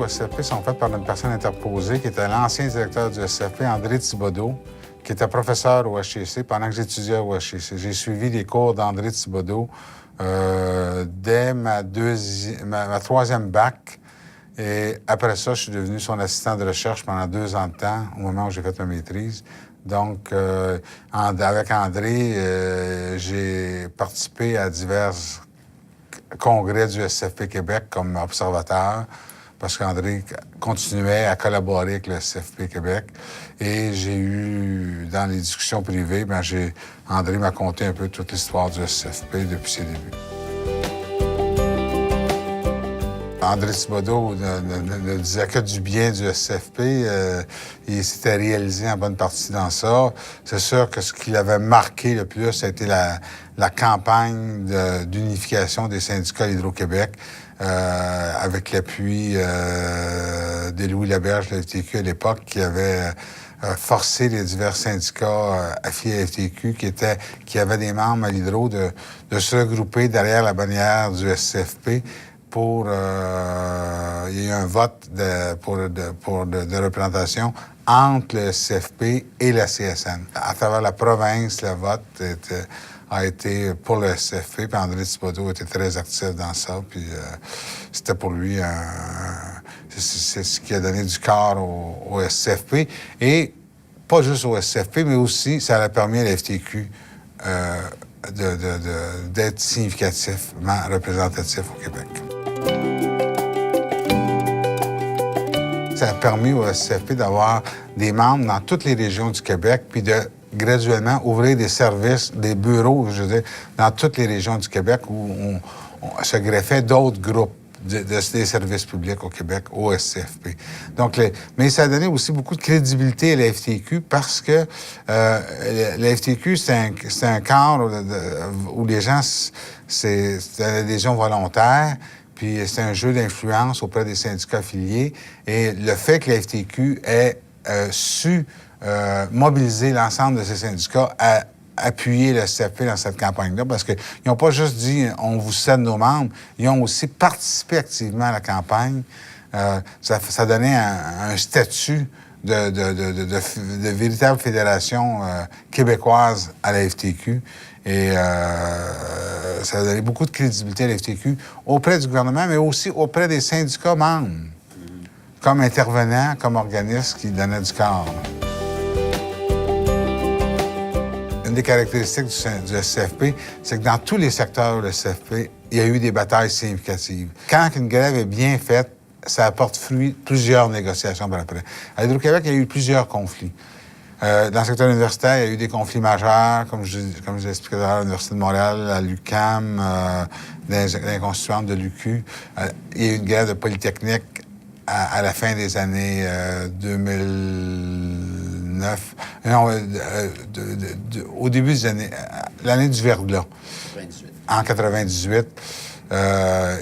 SFP sont faits par une personne interposée qui était l'ancien directeur du SFP, André Thibodeau, qui était professeur au HEC pendant que j'étudiais au HEC. J'ai suivi les cours d'André Thibodeau dès ma troisième bac. Et après ça, je suis devenu son assistant de recherche pendant 2 ans de temps, au moment où j'ai fait ma maîtrise. Donc, avec André, j'ai participé à divers congrès du SFP Québec comme observateur, parce qu'André continuait à collaborer avec le SFP Québec. Et j'ai eu, dans les discussions privées, André m'a conté un peu toute l'histoire du SFP depuis ses débuts. André Thibodeau ne disait que du bien du SFP. Il s'était réalisé en bonne partie dans ça. C'est sûr que ce qui l'avait marqué le plus, c'était la campagne d'unification des syndicats à l'Hydro-Québec, avec l'appui de Louis Laberge de la FTQ à l'époque, qui avait forcé les divers syndicats affiliés à la FTQ qui avaient des membres à l'Hydro de se regrouper derrière la bannière du SFP. Il y a eu un vote de représentation entre le SFP et la CSN. À travers la province, le vote a été pour le SFP, puis André Thibodeau était très actif dans ça, puis c'était pour lui c'est ce qui a donné du corps au SFP. Et pas juste au SFP, mais aussi ça a permis à la FTQ d'être significativement représentatif au Québec. Ça a permis au SFP d'avoir des membres dans toutes les régions du Québec, puis de graduellement ouvrir des services, des bureaux, je veux dire, dans toutes les régions du Québec où on se greffait d'autres groupes des services publics au Québec, au SFP. Donc, mais ça a donné aussi beaucoup de crédibilité à la FTQ parce que la FTQ, c'est un cadre où les gens, c'est une adhésion volontaire. Puis c'est un jeu d'influence auprès des syndicats affiliés. Et le fait que la FTQ ait su mobiliser l'ensemble de ces syndicats à appuyer le SFP dans cette campagne-là, parce qu'ils n'ont pas juste dit « on vous cède nos membres », ils ont aussi participé activement à la campagne. Ça donnait un statut de véritable fédération québécoise à la FTQ. Et ça a donné beaucoup de crédibilité à la FTQ auprès du gouvernement, mais aussi auprès des syndicats membres, comme intervenants, comme organismes qui donnaient du corps. Une des caractéristiques du SFP, c'est que dans tous les secteurs du SFP, il y a eu des batailles significatives. Quand une grève est bien faite, ça apporte fruit plusieurs négociations par après. À l'Hydro-Québec, il y a eu plusieurs conflits. Dans le secteur universitaire, il y a eu des conflits majeurs, comme je l'ai expliqué tout à l'heure, à l'Université de Montréal, à l'UQAM, dans les constituantes de l'UQ. Il y a eu une grève de Polytechnique à la fin des années 2009. Non, au début des années... l'année du verglas. 98. En 98.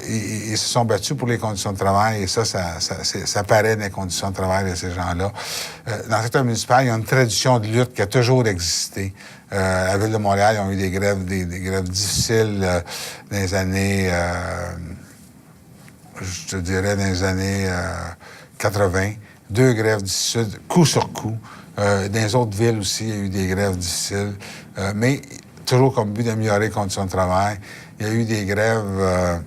Ils se sont battus pour les conditions de travail et ça paraît dans les conditions de travail de ces gens-là. Dans le secteur municipal, il y a une tradition de lutte qui a toujours existé. À la Ville de Montréal, ils ont eu des grèves difficiles dans les années, je te dirais, dans les années 80. 2 grèves difficiles, coup sur coup. Dans les autres villes aussi, il y a eu des grèves difficiles. Mais toujours comme but d'améliorer les conditions de travail. Il y a eu des grèves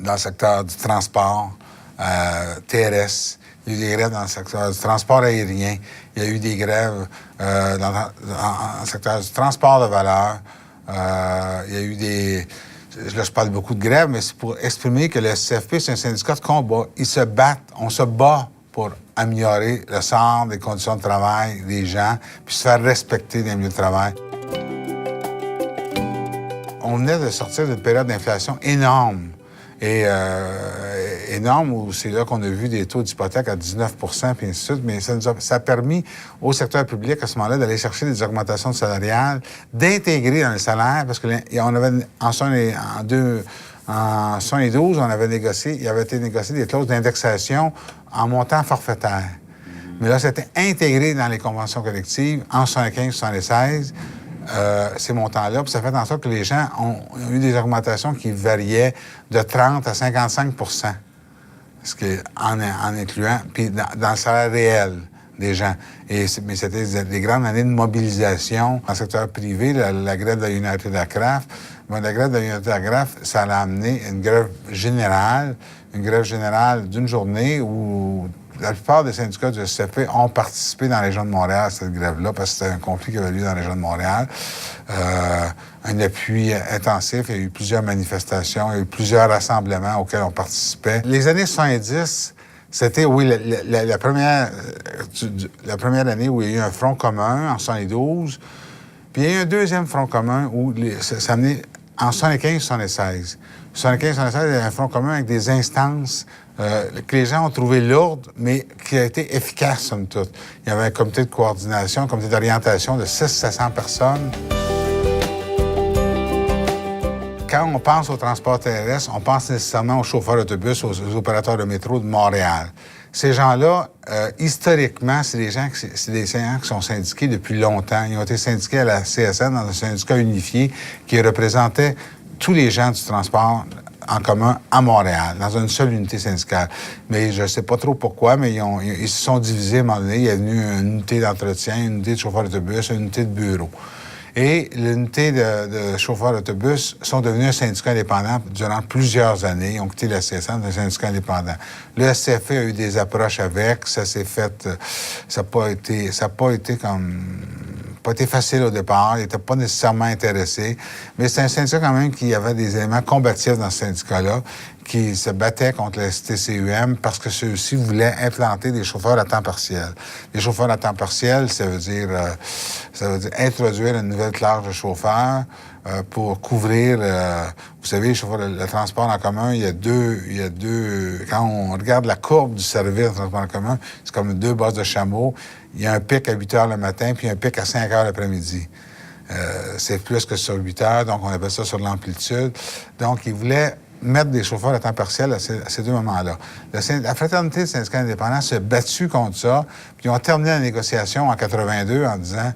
dans le secteur du transport terrestre. Il y a eu des grèves dans le secteur du transport aérien. Il y a eu des grèves dans le secteur du transport de valeur. Il y a eu des... Là, je parle beaucoup de grèves, mais c'est pour exprimer que le SFP, c'est un syndicat de combat. Ils se battent. On se bat pour améliorer le sort des conditions de travail des gens, puis se faire respecter dans les milieux de travail. On venait de sortir d'une période d'inflation énorme. Et énorme, où c'est là qu'on a vu des taux d'hypothèque à 19 puis ainsi de suite. Mais ça a permis au secteur public, à ce moment-là, d'aller chercher des augmentations salariales, d'intégrer dans le salaire, parce qu'on avait, en 1972, il avait été négocié des clauses d'indexation en montant forfaitaire. Mais là, c'était intégré dans les conventions collectives en 75-76. Ces montants-là, puis ça fait en sorte que les gens ont eu des augmentations qui variaient de 30 à 55 %. en incluant, puis dans le salaire réel des gens. Mais c'était des grandes années de mobilisation dans le secteur privé, la grève de United Aircraft. Mais la grève de United Aircraft, ça a amené une grève générale d'une journée où la plupart des syndicats du SCFP ont participé dans la région de Montréal à cette grève-là, parce que c'était un conflit qui avait lieu dans la région de Montréal. Un appui intensif, il y a eu plusieurs manifestations, il y a eu plusieurs rassemblements auxquels on participait. Les années 70, c'était, oui, la première année où il y a eu un front commun, en 72, puis il y a eu un deuxième front commun où ça a mené en 75-76. 75-76, il y a un front commun avec des instances que les gens ont trouvé lourdes, mais qui a été efficace, somme toute. Il y avait un comité de coordination, un comité d'orientation de 600-700 personnes. Quand on pense au transport terrestre, on pense nécessairement aux chauffeurs d'autobus, aux opérateurs de métro de Montréal. Ces gens-là, historiquement, c'est des gens qui sont syndiqués depuis longtemps. Ils ont été syndiqués à la CSN dans un syndicat unifié qui représentait tous les gens du transport en commun à Montréal, dans une seule unité syndicale. Mais je ne sais pas trop pourquoi, mais ils se sont divisés à un moment donné. Il y a venu une unité d'entretien, une unité de chauffeurs d'autobus, une unité de bureau. Et l'unité de chauffeurs d'autobus sont devenus un syndicat indépendant durant plusieurs années. Ils ont quitté la CSN, un syndicat indépendant. Le SCFP a eu des approches avec, ça s'est fait... Ça n'a pas été facile au départ, il n'était pas nécessairement intéressé, mais c'est un syndicat quand même qui avait des éléments combatifs dans ce syndicat-là, qui se battait contre la STCUM parce que ceux-ci voulaient implanter des chauffeurs à temps partiel. Les chauffeurs à temps partiel, ça veut dire introduire une nouvelle classe de chauffeurs pour couvrir... vous savez, le transport en commun, il y a deux... Quand on regarde la courbe du service de transport en commun, c'est comme deux bosses de chameau. Il y a un pic à 8 heures le matin, puis un pic à 5 heures l'après-midi. C'est plus que sur 8 heures, donc on appelle ça sur l'amplitude. Donc, ils voulaient mettre des chauffeurs à temps partiel à ces deux moments-là. La Fraternité des syndicats indépendants s'est battue contre ça, puis ils ont terminé la négociation en 82 en disant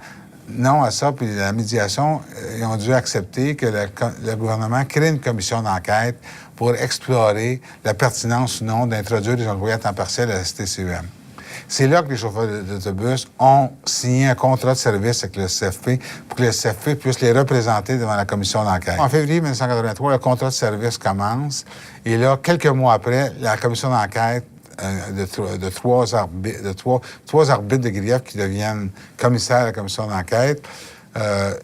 non à ça, puis la médiation, ils ont dû accepter que le gouvernement crée une commission d'enquête pour explorer la pertinence ou non d'introduire des employés à temps partiel à la STCUM. C'est là que les chauffeurs d'autobus ont signé un contrat de service avec le SCFP pour que le SCFP puisse les représenter devant la commission d'enquête. En février 1983, le contrat de service commence. Et là, quelques mois après, la commission d'enquête de trois arbitres de grief qui deviennent commissaires à la commission d'enquête.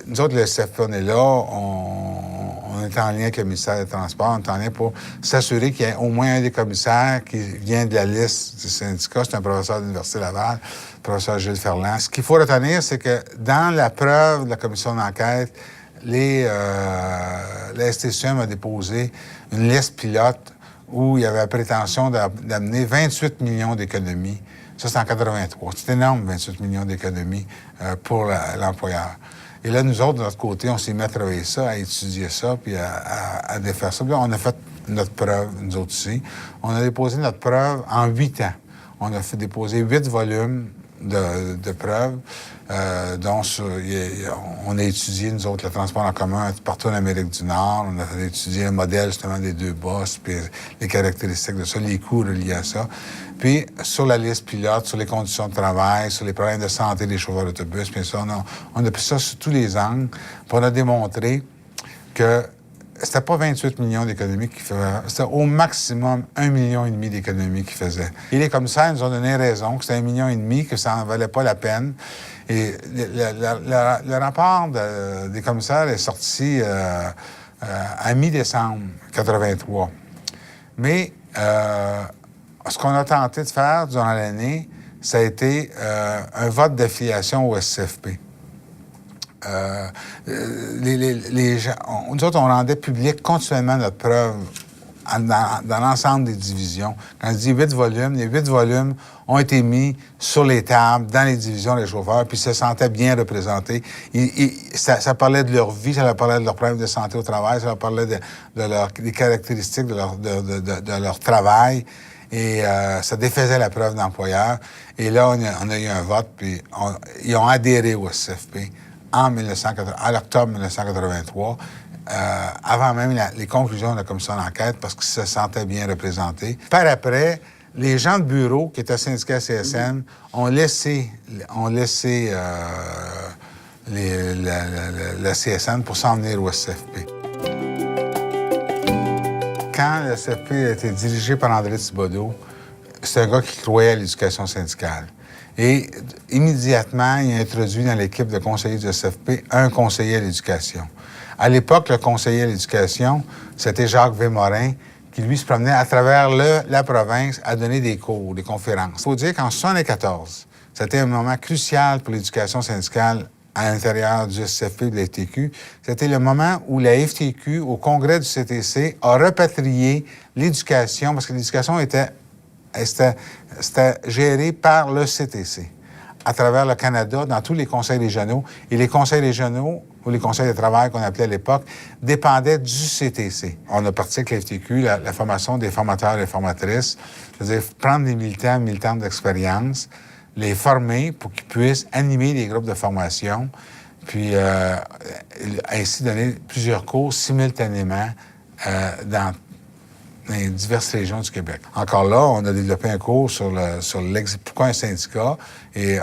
Nous autres, le SCFP, on est là, on est en lien avec le ministère des Transports, on est en lien pour s'assurer qu'il y ait au moins un des commissaires qui vient de la liste du syndicat. C'est un professeur de l'Université Laval, le professeur Gilles Ferland. Ce qu'il faut retenir, c'est que dans la preuve de la commission d'enquête, la STCUM a déposé une liste pilote où il y avait la prétention d'amener 28 millions d'économies. Ça, c'est en 83. C'est énorme, 28 millions d'économies pour l'employeur. Et là, nous autres, de notre côté, on s'est mis à travailler ça, à étudier ça, puis à défaire ça. Puis là, on a fait notre preuve, nous autres ici. On a déposé notre preuve en 8 ans. On a fait déposer 8 volumes de preuves, dont on a étudié, nous autres, le transport en commun partout en Amérique du Nord. On a étudié le modèle, justement, des deux bosses, puis les caractéristiques de ça, les coûts reliés à ça. Puis, sur la liste pilote, sur les conditions de travail, sur les problèmes de santé des chauffeurs d'autobus, puis ça, on a pris ça sur tous les angles, puis on a démontré que c'était pas 28 millions d'économies qu'ils faisaient, c'était au maximum 1,5 million d'économies qu'ils faisaient. Et les commissaires nous ont donné raison, que c'était 1,5 million, que ça n'en valait pas la peine. Et le rapport des commissaires est sorti à mi-décembre 83. Mais ce qu'on a tenté de faire durant l'année, ça a été un vote d'affiliation au SCFP. Les gens, nous autres, on rendait public continuellement notre preuve dans l'ensemble des divisions. Quand je dis 8 volumes, les 8 volumes ont été mis sur les tables, dans les divisions des chauffeurs, puis ils se sentaient bien représentés. Ça parlait de leur vie, ça parlait de leurs problèmes de santé au travail, ça parlait des caractéristiques de leur travail. Et ça défaisait la preuve d'employeur. Et là, on a eu un vote, puis ils ont adhéré au SCFP en octobre 1983, avant même les conclusions de la commission d'enquête, parce qu'ils se sentaient bien représentés. Par après, les gens de bureau qui étaient syndicat CSN ont laissé la CSN pour s'en venir au SFP. Quand le SFP a été dirigé par André Thibodeau, c'est un gars qui croyait à l'éducation syndicale. Et immédiatement, il a introduit dans l'équipe de conseillers du SFP un conseiller à l'éducation. À l'époque, le conseiller à l'éducation, c'était Jacques Vémorin, qui, lui, se promenait à travers la province à donner des cours, des conférences. Il faut dire qu'en 1974, c'était un moment crucial pour l'éducation syndicale à l'intérieur du SFP et de la FTQ. C'était le moment où la FTQ, au congrès du CTC, a repatrié l'éducation, parce que l'éducation était géré par le CTC, à travers le Canada, dans tous les conseils régionaux. Et les conseils régionaux, ou les conseils de travail qu'on appelait à l'époque, dépendaient du CTC. On a parti avec la FTQ, la formation des formateurs et formatrices, c'est-à-dire prendre des militants, militantes d'expérience, les former pour qu'ils puissent animer des groupes de formation, puis ainsi donner plusieurs cours simultanément dans les diverses régions du Québec. Encore là, on a développé un cours sur pourquoi un syndicat. Et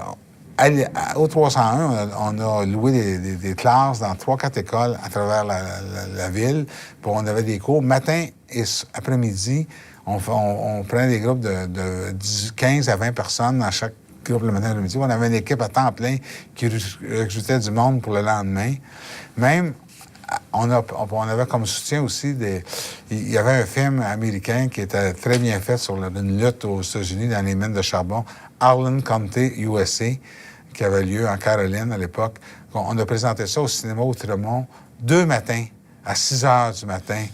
au 301, on a loué des classes dans 3-4 écoles à travers la ville. Puis on avait des cours matin et après-midi. On prenait des groupes de 15 à 20 personnes dans chaque groupe le matin et l'après-midi. On avait une équipe à temps plein qui recrutait du monde pour le lendemain. Même, on avait comme soutien aussi il y avait un film américain qui était très bien fait sur une lutte aux États-Unis dans les mines de charbon, Harlan County, USA, qui avait lieu en Caroline à l'époque. On a présenté ça au cinéma au Tremont 2 matins, à 6 heures du matin,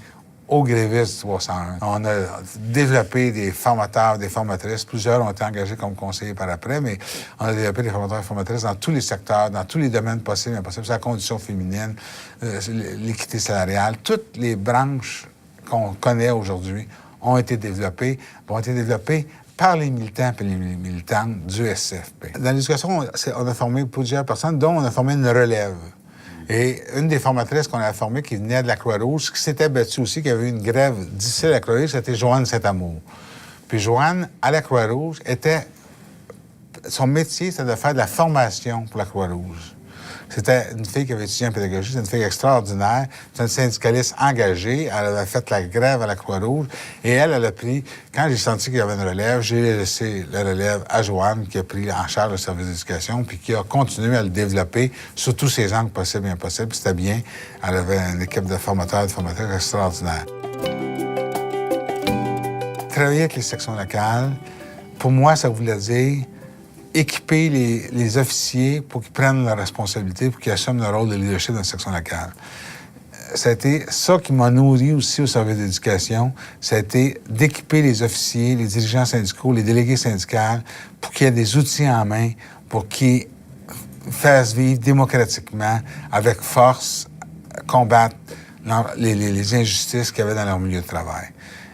au Grévis du 301. On a développé des formateurs, des formatrices. Plusieurs ont été engagés comme conseillers par après, mais on a développé des formateurs et formatrices dans tous les secteurs, dans tous les domaines possibles et impossibles. La condition féminine, l'équité salariale, toutes les branches qu'on connaît aujourd'hui ont été développées par les militants et les militantes du SFP. Dans l'éducation, on a formé plusieurs personnes, dont on a formé une relève. Et une des formatrices qu'on a formées, qui venait de la Croix-Rouge, qui s'était battue aussi, qui avait eu une grève difficile à la Croix-Rouge, c'était Joanne Saint-Amour. Puis Joanne, à la Croix-Rouge, son métier, c'était de faire de la formation pour la Croix-Rouge. C'était une fille qui avait étudié en pédagogie, c'était une fille extraordinaire, c'était une syndicaliste engagée, elle avait fait la grève à la Croix-Rouge, et elle a pris, quand j'ai senti qu'il y avait une relève, j'ai laissé la relève à Joanne, qui a pris en charge le service d'éducation, puis qui a continué à le développer sur tous ses angles possibles et impossibles. C'était bien, elle avait une équipe de formateurs et de formateurs extraordinaire. Travailler avec les sections locales, pour moi, ça voulait dire équiper les officiers pour qu'ils prennent leurs responsabilités, pour qu'ils assument leur rôle de leadership dans la section locale. Ça a été ça qui m'a nourri aussi au service d'éducation. Ça a été d'équiper les officiers, les dirigeants syndicaux, les délégués syndicaux, pour qu'il y ait des outils en main, pour qu'ils fassent vivre démocratiquement, avec force, combattre les injustices qu'il y avait dans leur milieu de travail.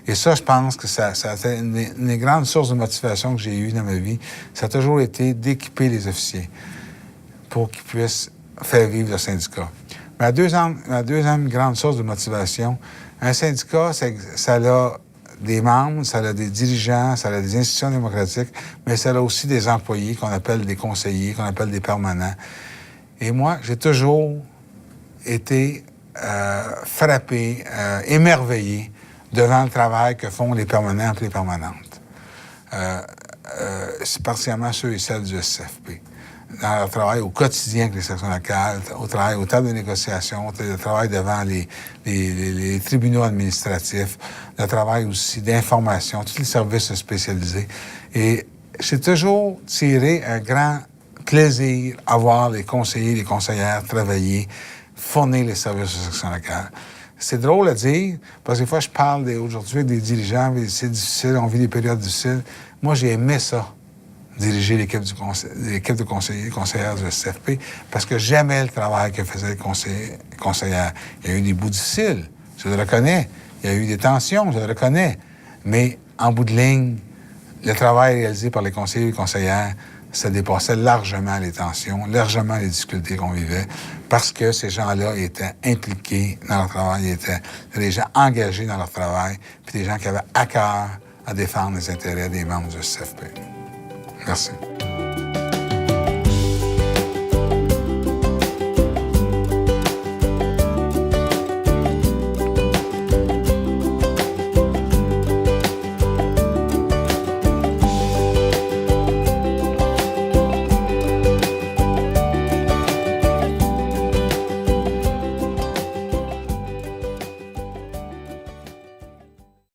Et ça, je pense que ça a été une des grandes sources de motivation que j'ai eues dans ma vie. Ça a toujours été d'équiper les officiers pour qu'ils puissent faire vivre le syndicat. Ma deuxième grande source de motivation, un syndicat, ça a des membres, ça a des dirigeants, ça a des institutions démocratiques, mais ça a aussi des employés qu'on appelle des conseillers, qu'on appelle des permanents. Et moi, j'ai toujours été frappé, émerveillé devant le travail que font les permanents et les permanentes. C'est particulièrement ceux et celles du SFP. Dans leur travail au quotidien avec les sections locales, au travail aux tables de négociation, le travail devant les tribunaux administratifs, le travail aussi d'information, tous les services spécialisés. Et j'ai toujours tiré un grand plaisir à voir les conseillers, les conseillères travailler, fournir les services aux sections locales. C'est drôle à dire, parce que des fois, je parle aujourd'hui avec des dirigeants, c'est difficile, on vit des périodes difficiles. Moi, j'ai aimé ça, diriger l'équipe de conseillers et conseillères du SFP, parce que j'aimais le travail que faisaient les conseillers et conseillères. Il y a eu des bouts difficiles, je le reconnais. Il y a eu des tensions, je le reconnais. Mais en bout de ligne, le travail réalisé par les conseillers et les conseillères, ça dépassait largement les tensions, largement les difficultés qu'on vivait, parce que ces gens-là étaient impliqués dans leur travail, étaient des gens engagés dans leur travail, puis des gens qui avaient à cœur à défendre les intérêts des membres du CFP. Merci.